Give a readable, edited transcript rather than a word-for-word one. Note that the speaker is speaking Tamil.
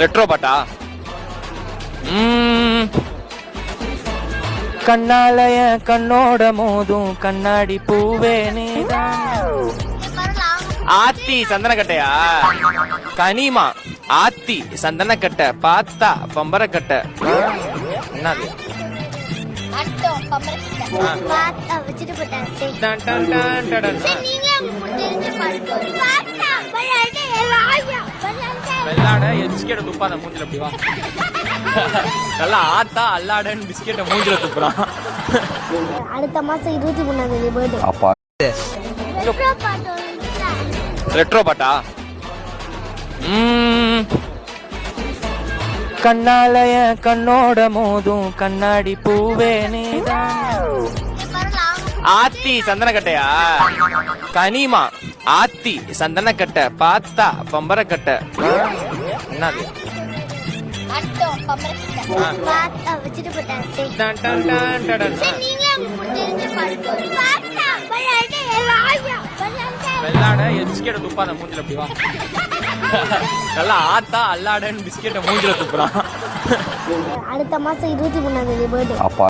ரெட்ரோ பாட்டா? கண்ணாலய கண்ணோட மோதும் கண்ணாடி பூவே நீதான். ஆத்தி சந்தனக்கட்டையா? கனிமா ஆத்தி சந்தனக்கட்டை பார்த்தா பம்பரக்கட்டை. என்னது? டன் டன் டன் டன் டன். வெள்ளாட பிஸ்கெட்டை துப்பாத மூஞ்சில அப்படி வா. நல்லா ஆத்தா அல்லாடன்னு பிஸ்கெட்டை மூஞ்சில துப்புறான். அடுத்த மாசம் 23 பர்த்டே. அப்பா ரெட்ரோ பாட்டா? கண்ணாலய கண்ணோட மோதும் கண்ணாடி பூவே நீதான். ஆத்தி சந்தனக்கட்டையா? கனிமா ஆத்தி சந்தனக்கட்டை பார்த்தா பம்பரக்கட்டை. என்னது? டன் டன் டன் டன் டன். வெள்ளாட பிஸ்கெட்டை துப்பாத மூஞ்சில அப்படி வா. நல்லா ஆத்தா அல்லாடன்னு பிஸ்கெட்டை மூஞ்சில துப்புறான். அடுத்த மாசம் 23 பர்த்டே. அப்பா